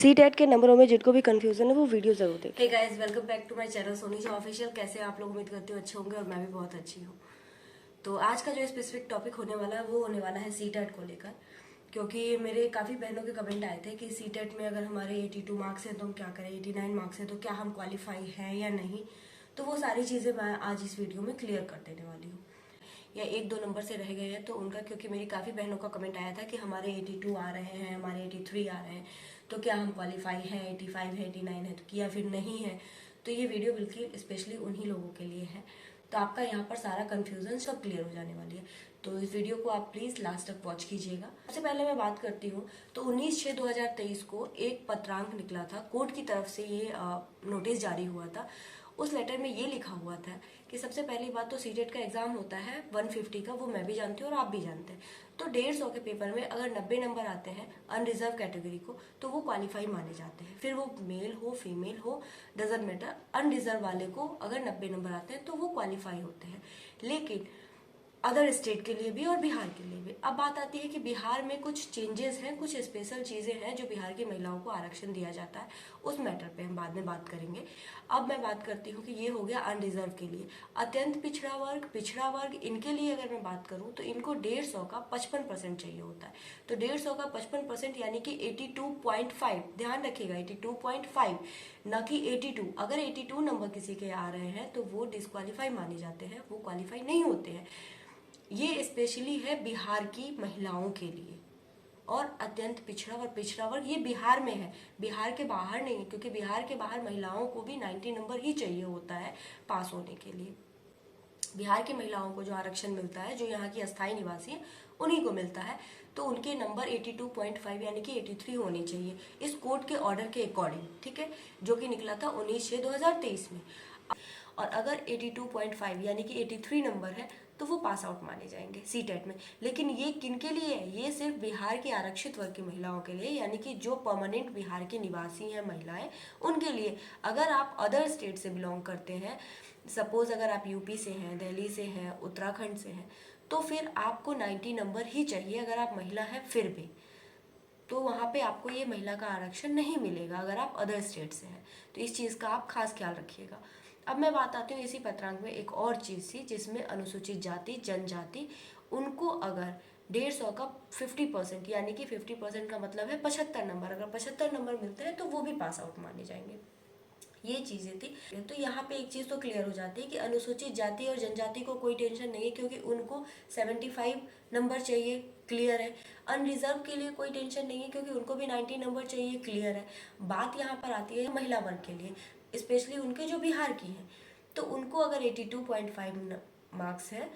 CTET के नंबरों में जिनको भी कंफ्यूजन है वो वीडियो जरूर देखें। Hey guys, welcome back to my channel Soni Shah official. कैसे हैं आप लोग? उम्मीद करती हूँ अच्छे होंगे और मैं भी बहुत अच्छी हूँ। तो आज का जो स्पेसिफिक टॉपिक होने वाला है वो होने वाला है सीटेट को लेकर, क्योंकि मेरे काफ़ी बहनों के कमेंट आए थे कि सीटेट में अगर हमारे 82 मार्क्स हैं तो हम क्या करें, 89 मार्क्स हैं तो क्या हम क्वालिफाई हैं या नहीं। तो वो सारी चीज़ें मैं आज इस वीडियो में क्लियर कर देने वाली हूँ। या एक दो नंबर से रह गए हैं तो उनका, क्योंकि मेरी काफ़ी बहनों का कमेंट आया था कि हमारे 82 आ रहे हैं, हमारे 83 आ रहे हैं, तो क्या हम क्वालिफाई हैं, 85 है, 89 है तो या फिर नहीं है। तो ये वीडियो बिल्कुल स्पेशली उन्हीं लोगों के लिए है। तो आपका यहाँ पर सारा कन्फ्यूजन सब क्लियर हो जाने वाली है। तो इस वीडियो को आप प्लीज़ लास्ट तक वॉच कीजिएगा। सबसे पहले मैं बात करती हूँ तो 19/6/2023 को एक पत्रांक निकला था, कोर्ट की तरफ से ये नोटिस जारी हुआ था। उस लेटर में ये लिखा हुआ था कि सबसे पहली बात तो सीटेट का एग्जाम होता है 150 का, वो मैं भी जानती हूँ और आप भी जानते हैं। तो 150 के पेपर में अगर 90 नंबर आते हैं अनरिजर्व कैटेगरी को तो वो क्वालिफाई माने जाते हैं। फिर वो मेल हो फीमेल हो डजंट मैटर, अनरिजर्व वाले को अगर 90 नंबर आते हैं तो वो क्वालिफाई होते हैं। लेकिन अदर स्टेट के लिए भी और बिहार के लिए भी। अब बात आती है कि बिहार में कुछ चेंजेस हैं, कुछ स्पेशल चीजें हैं जो बिहार की महिलाओं को आरक्षण दिया जाता है। उस मैटर पे हम बाद में बात करेंगे। अब मैं बात करती हूँ कि ये हो गया अनरिजर्व के लिए। अत्यंत पिछड़ा वर्ग इनके लिए अगर मैं बात करूँ तो इनको 150 का 55% चाहिए होता है। तो 150 का 55% यानी कि 82.5, ध्यान रखिएगा 82.5 न कि 82। अगर 82 नंबर किसी के आ रहे हैं तो वो डिस्क्वालीफाई माने जाते हैं, वो क्वालिफाई नहीं होते हैं। ये स्पेशली है बिहार की महिलाओं के लिए। और अत्यंत पिछड़ा वर्ग ये बिहार में है, बिहार के बाहर नहीं है, क्योंकि बिहार के बाहर महिलाओं को भी 90 नंबर ही चाहिए होता है पास होने के लिए। बिहार की महिलाओं को जो आरक्षण मिलता है, जो यहाँ की अस्थायी निवासी है उन्हीं को मिलता है। तो उनके नंबर 82.5 यानी कि 83 होने चाहिए इस कोर्ट के ऑर्डर के अकॉर्डिंग, ठीक है, जो कि निकला था 19/6/2023 में। और अगर 82.5 यानी कि 83 नंबर है तो वो पास आउट माने जाएंगे सीटेट में। लेकिन ये किनके लिए है? ये सिर्फ बिहार की आरक्षित वर्ग की महिलाओं के लिए, यानी कि जो परमानेंट बिहार की निवासी हैं महिलाएं, उनके लिए। अगर आप अदर स्टेट से बिलोंग करते हैं, सपोज अगर आप यूपी से हैं, दिल्ली से हैं, उत्तराखंड से हैं, तो फिर आपको 90 नंबर ही चाहिए अगर आप महिला हैं फिर भी। तो वहाँ पे आपको ये महिला का आरक्षण नहीं मिलेगा अगर आप अदर स्टेट से हैं। तो इस चीज़ का आप खास ख्याल रखिएगा। अब मैं बात आती हूँ इसी पत्रांक में एक और चीज़ थी, जिसमें अनुसूचित जाति जनजाति उनको अगर 150 का 50% यानी कि 50% का मतलब है 75 नंबर, अगर 75 नंबर मिलते हैं तो वो भी पास आउट माने जाएंगे। ये चीज़ें थी। तो यहाँ पे एक चीज़ तो क्लियर हो जाती है कि अनुसूचित जाति और जनजाति को कोई टेंशन नहीं है, क्योंकि उनको 75 नंबर चाहिए, क्लियर है। अनरिजर्व के लिए कोई टेंशन नहीं है क्योंकि उनको भी 90 नंबर चाहिए, क्लियर है। बात यहाँ पर आती है महिला वर्ग के लिए, स्पेशली उनके जो बिहार की हैं। तो उनको अगर 82.5 मार्क्स है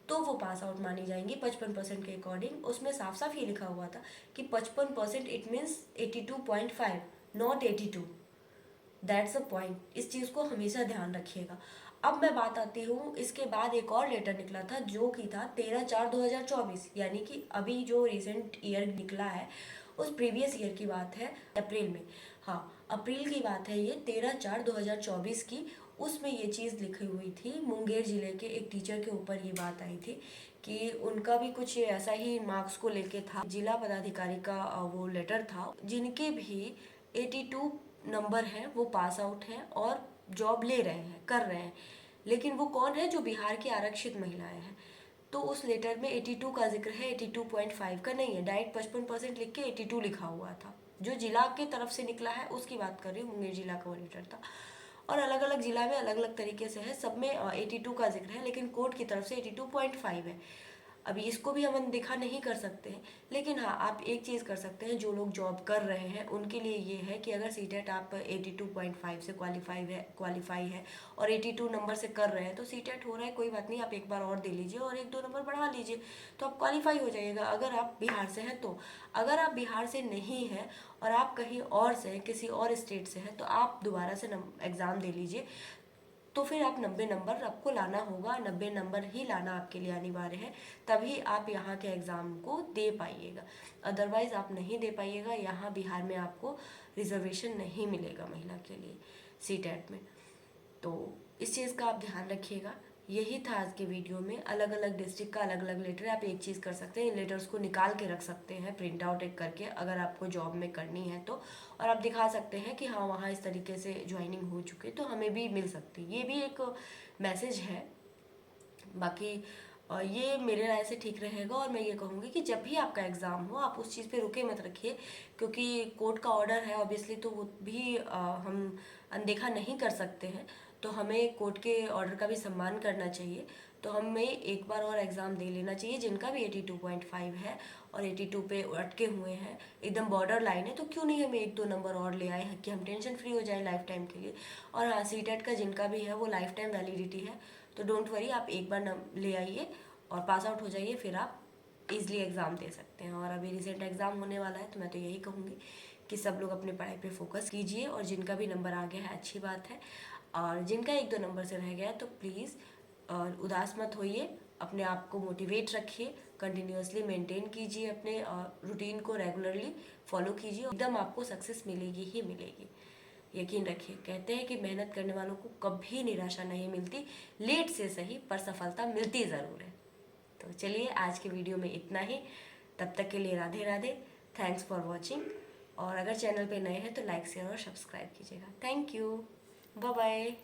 तो वो पास आउट मानी जाएंगी 55% के अकॉर्डिंग। उसमें साफ साफ ये लिखा हुआ था कि 55% it means 82.5, not 82। That's a point, इस चीज़ को हमेशा ध्यान रखिएगा। अब मैं बात आती हूँ, इसके बाद एक और लेटर निकला था जो कि था 13/4/2024, यानी कि अभी जो रिसेंट ईयर निकला है उस प्रीवियस ईयर की बात है, अप्रैल में। हाँ, अप्रैल की बात है ये, 13/4/2024 की। उसमें ये चीज़ लिखी हुई थी, मुंगेर जिले के एक टीचर के ऊपर ये बात आई थी कि उनका भी कुछ ऐसा ही मार्क्स को लेके था। जिला पदाधिकारी का वो लेटर था, जिनके भी 82 नंबर हैं वो पास आउट हैं और जॉब ले रहे हैं, कर रहे हैं। लेकिन वो कौन है? जो बिहार की आरक्षित महिलाएं हैं। तो उस लेटर में 82 का जिक्र है, 82.5 का नहीं है। डायरेक्ट 55% लिख के 82 लिखा हुआ था। जो जिला की तरफ से निकला है उसकी बात कर रही हूँ, मुंगेर जिला का वो लेटर था। और अलग अलग जिला में अलग अलग तरीके से है, सब में 82 का जिक्र है, लेकिन कोर्ट की तरफ से 82.5 है। अभी इसको भी हम अनदेखा नहीं कर सकते हैं। लेकिन हाँ, आप एक चीज़ कर सकते हैं, जो लोग जॉब कर रहे हैं उनके लिए ये है कि अगर सीटेट आप 82.5 से क्वालिफाई है और 82 नंबर से कर रहे हैं तो सीटेट हो रहा है, कोई बात नहीं, आप एक बार और दे लीजिए और एक दो नंबर बढ़ा लीजिए तो आप क्वालिफाई हो जाइएगा, अगर आप बिहार से हैं तो। अगर आप बिहार से नहीं हैं और आप कहीं और से हैं, किसी और स्टेट से हैं, तो आप दोबारा से एग्ज़ाम दे लीजिए। तो फिर आप 90 नंबर आपको लाना होगा, 90 नंबर ही लाना आपके लिए अनिवार्य है, तभी आप यहाँ के एग्ज़ाम को दे पाइएगा। अदरवाइज़ आप नहीं दे पाइएगा। यहाँ बिहार में आपको रिजर्वेशन नहीं मिलेगा महिला के लिए सीटेट में। तो इस चीज़ का आप ध्यान रखिएगा। यही था आज के वीडियो में। अलग अलग डिस्ट्रिक्ट का अलग अलग लेटर है। आप एक चीज़ कर सकते हैं, इन लेटर्स को निकाल के रख सकते हैं प्रिंट आउट एक करके, अगर आपको जॉब में करनी है तो। और आप दिखा सकते हैं कि हाँ वहाँ इस तरीके से ज्वाइनिंग हो चुकी है तो हमें भी मिल सकती है। ये भी एक मैसेज है। बाकी ये मेरे राय से ठीक रहेगा। और मैं ये कहूँगी कि जब भी आपका एग्ज़ाम हो आप उस चीज़ पे रुके मत रखिए, क्योंकि कोर्ट का ऑर्डर है ऑब्वियसली, तो वो भी हम अनदेखा नहीं कर सकते हैं। तो हमें कोर्ट के ऑर्डर का भी सम्मान करना चाहिए। तो हमें एक बार और एग्ज़ाम दे लेना चाहिए। जिनका भी 82.5 है और 82 पे अटके हुए हैं, एकदम बॉर्डर लाइन है, तो क्यों नहीं हम 1-2 नंबर और ले आए कि हम टेंशन फ्री हो जाए लाइफ टाइम के लिए। और हाँ, सीटेट का जिनका भी है वो लाइफ टाइम वैलिडिटी है, तो डोंट वरी, आप एक बार ले आइए और पास आउट हो जाइए, फिर आप इजीली एग्ज़ाम दे सकते हैं। और अभी रिसेंट एग्ज़ाम होने वाला है तो मैं तो यही कहूँगी कि सब लोग अपने पढ़ाई पे फोकस कीजिए। और जिनका भी नंबर आ गया है अच्छी बात है, और जिनका 1-2 नंबर से रह गया है तो प्लीज़ उदास मत होइए, अपने आप को मोटिवेट रखिए, कंटिन्यूअसली मेंटेन कीजिए, अपने रूटीन को रेगुलरली फॉलो कीजिए, एकदम आपको सक्सेस मिलेगी ही मिलेगी। यकीन रखिए, कहते हैं कि मेहनत करने वालों को कभी निराशा नहीं मिलती, लेट से सही पर सफलता मिलती ज़रूर है। तो चलिए आज के वीडियो में इतना ही। तब तक के लिए Radhe Radhe, thanks for watching. और अगर चैनल पे नए हैं तो लाइक शेयर और सब्सक्राइब कीजिएगा। Thank you, bye bye.